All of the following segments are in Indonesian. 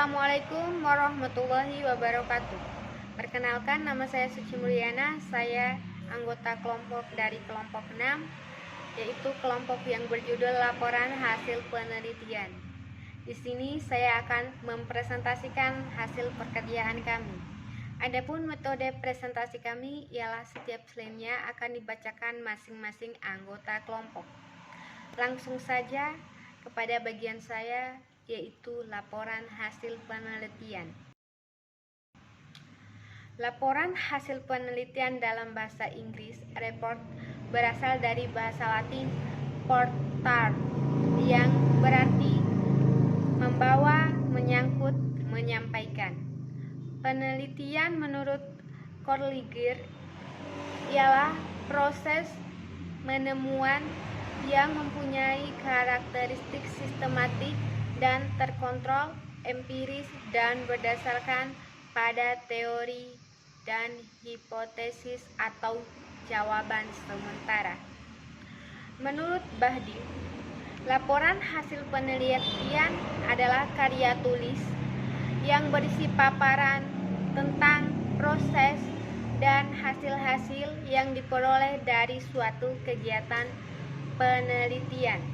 Assalamualaikum warahmatullahi wabarakatuh. Perkenalkan, nama saya Suci Mulyana. Saya anggota kelompok dari kelompok 6, yaitu kelompok yang berjudul Laporan Hasil Penelitian. Di sini saya akan mempresentasikan hasil pekerjaan kami. Adapun metode presentasi kami ialah setiap slide-nya akan dibacakan masing-masing anggota kelompok. Langsung saja kepada bagian saya, yaitu laporan hasil penelitian. Laporan hasil penelitian dalam bahasa Inggris, report, berasal dari bahasa Latin portar, yang berarti membawa, menyangkut, menyampaikan. Penelitian menurut Korliger ialah proses penemuan yang mempunyai karakteristik sistematik dan terkontrol, empiris, dan berdasarkan pada teori dan hipotesis atau jawaban sementara. Menurut Bahdim, laporan hasil penelitian adalah karya tulis yang berisi paparan tentang proses dan hasil-hasil yang diperoleh dari suatu kegiatan penelitian.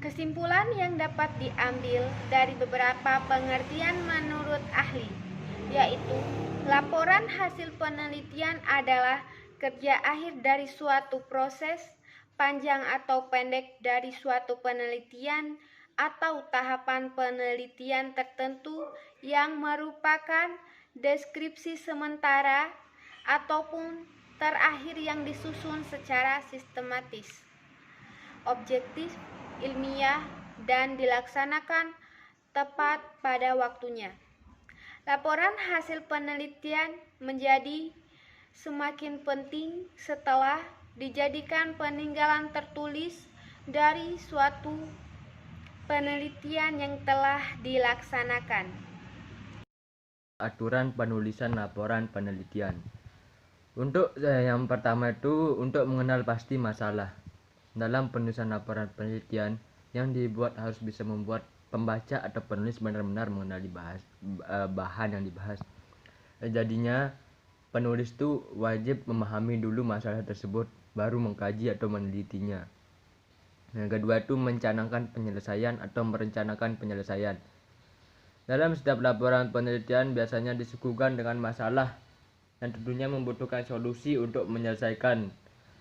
Kesimpulan yang dapat diambil dari beberapa pengertian menurut ahli, yaitu laporan hasil penelitian adalah kerja akhir dari suatu proses, panjang atau pendek dari suatu penelitian atau tahapan penelitian tertentu yang merupakan deskripsi sementara ataupun terakhir yang disusun secara sistematis, objektif, ilmiah, dan dilaksanakan tepat pada waktunya. Laporan hasil penelitian menjadi semakin penting setelah dijadikan peninggalan tertulis dari suatu penelitian yang telah dilaksanakan. Aturan penulisan laporan penelitian. Untuk yang pertama itu untuk mengenal pasti masalah. Dalam penulisan laporan penelitian yang dibuat harus bisa membuat pembaca atau penulis benar-benar mengenali bahan yang dibahas. Jadinya penulis itu wajib memahami dulu masalah tersebut baru mengkaji atau menelitinya. Yang kedua itu mencanangkan penyelesaian atau merencanakan penyelesaian. Dalam setiap laporan penelitian biasanya disuguhkan dengan masalah dan tentunya membutuhkan solusi untuk menyelesaikan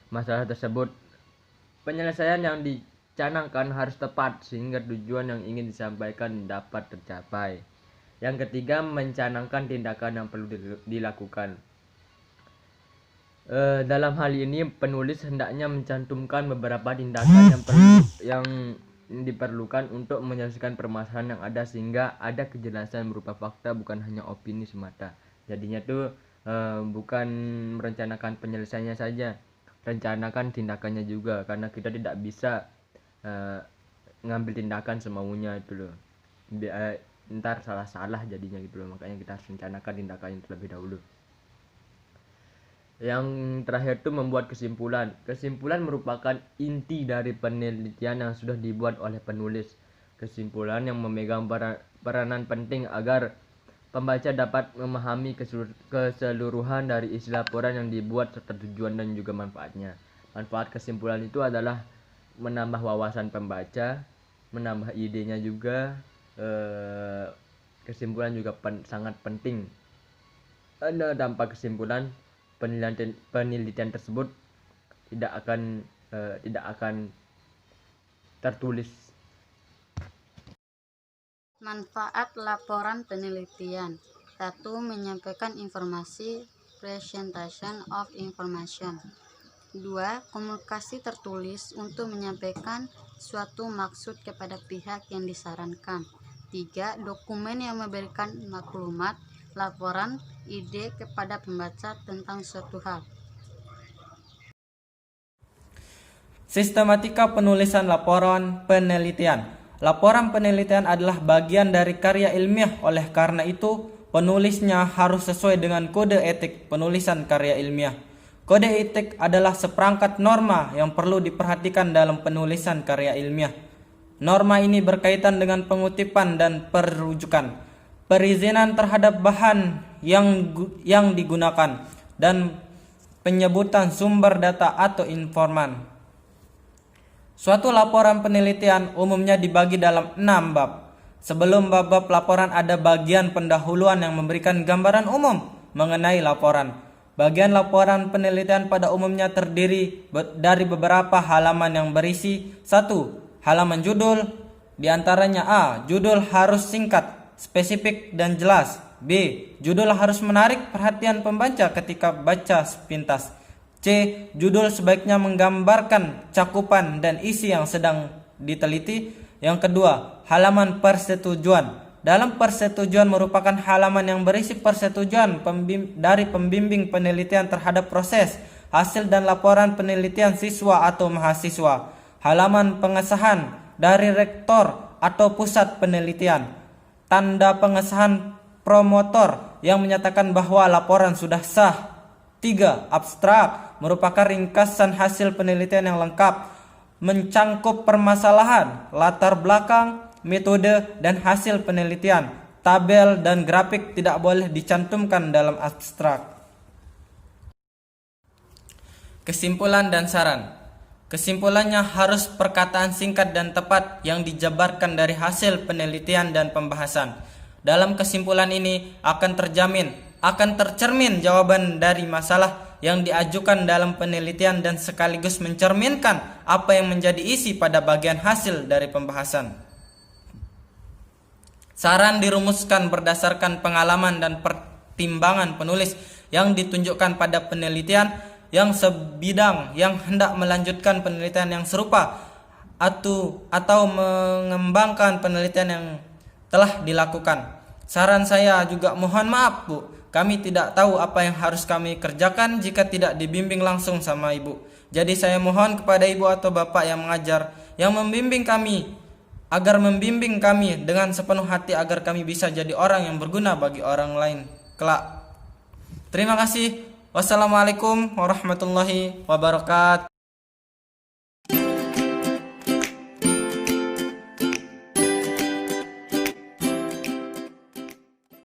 masalah tersebut. Penyelesaian yang dicanangkan harus tepat sehingga tujuan yang ingin disampaikan dapat tercapai. Yang ketiga, mencanangkan tindakan yang perlu dilakukan. Dalam hal ini penulis hendaknya mencantumkan beberapa tindakan yang diperlukan untuk menyelesaikan permasalahan yang ada sehingga ada kejelasan berupa fakta, bukan hanya opini semata. Jadinya tuh bukan merencanakan penyelesaiannya saja, rencanakan tindakannya juga, karena kita tidak bisa ngambil tindakan semaunya itu loh. Ntar salah-salah jadinya gitu loh, makanya kita harus rencanakan tindakannya terlebih dahulu. Yang terakhir itu membuat kesimpulan. Kesimpulan merupakan inti dari penelitian yang sudah dibuat oleh penulis. Kesimpulan yang memegang peranan penting agar pembaca dapat memahami keseluruhan dari isi laporan yang dibuat serta tujuan dan juga manfaatnya. Manfaat kesimpulan itu adalah menambah wawasan pembaca, menambah idenya juga. Kesimpulan juga sangat penting. Tanpa kesimpulan, penelitian tersebut tidak akan tertulis. Manfaat laporan penelitian. 1. Menyampaikan informasi, presentation of information. 2. Komunikasi tertulis untuk menyampaikan suatu maksud kepada pihak yang disarankan. 3. Dokumen yang memberikan maklumat, laporan, ide kepada pembaca tentang suatu hal. Sistematika penulisan laporan penelitian. Laporan penelitian adalah bagian dari karya ilmiah, oleh karena itu penulisnya harus sesuai dengan kode etik penulisan karya ilmiah. Kode etik adalah seperangkat norma yang perlu diperhatikan dalam penulisan karya ilmiah. Norma ini berkaitan dengan pengutipan dan perujukan, perizinan terhadap bahan yang digunakan, dan penyebutan sumber data atau informan. Suatu laporan penelitian umumnya dibagi dalam 6 bab. Sebelum bab-bab laporan ada bagian pendahuluan yang memberikan gambaran umum mengenai laporan. Bagian laporan penelitian pada umumnya terdiri dari beberapa halaman yang berisi: 1. Halaman judul, diantaranya A. Judul harus singkat, spesifik, dan jelas. B. Judul harus menarik perhatian pembaca ketika baca sepintas. C. Judul sebaiknya menggambarkan cakupan dan isi yang sedang diteliti. Yang kedua, halaman persetujuan. Dalam persetujuan merupakan halaman yang berisi persetujuan dari pembimbing penelitian terhadap proses, hasil dan laporan penelitian siswa atau mahasiswa. Halaman pengesahan dari rektor atau pusat penelitian. Tanda pengesahan promotor yang menyatakan bahwa laporan sudah sah. 3. Abstrak merupakan ringkasan hasil penelitian yang lengkap, mencangkup permasalahan, latar belakang, metode, dan hasil penelitian. Tabel dan grafik tidak boleh dicantumkan dalam abstrak. Kesimpulan dan saran. Kesimpulannya harus perkataan singkat dan tepat yang dijabarkan dari hasil penelitian dan pembahasan. Dalam kesimpulan ini akan tercermin jawaban dari masalah yang diajukan dalam penelitian dan sekaligus mencerminkan apa yang menjadi isi pada bagian hasil dari pembahasan. Saran dirumuskan berdasarkan pengalaman dan pertimbangan penulis yang ditunjukkan pada penelitian yang sebidang yang hendak melanjutkan penelitian yang serupa atau mengembangkan penelitian yang telah dilakukan. Saran saya juga, mohon maaf Bu, kami tidak tahu apa yang harus kami kerjakan jika tidak dibimbing langsung sama Ibu. Jadi saya mohon kepada Ibu atau Bapak yang mengajar, yang membimbing kami, agar membimbing kami dengan sepenuh hati agar kami bisa jadi orang yang berguna bagi orang lain kelak. Terima kasih. Wassalamualaikum warahmatullahi wabarakatuh.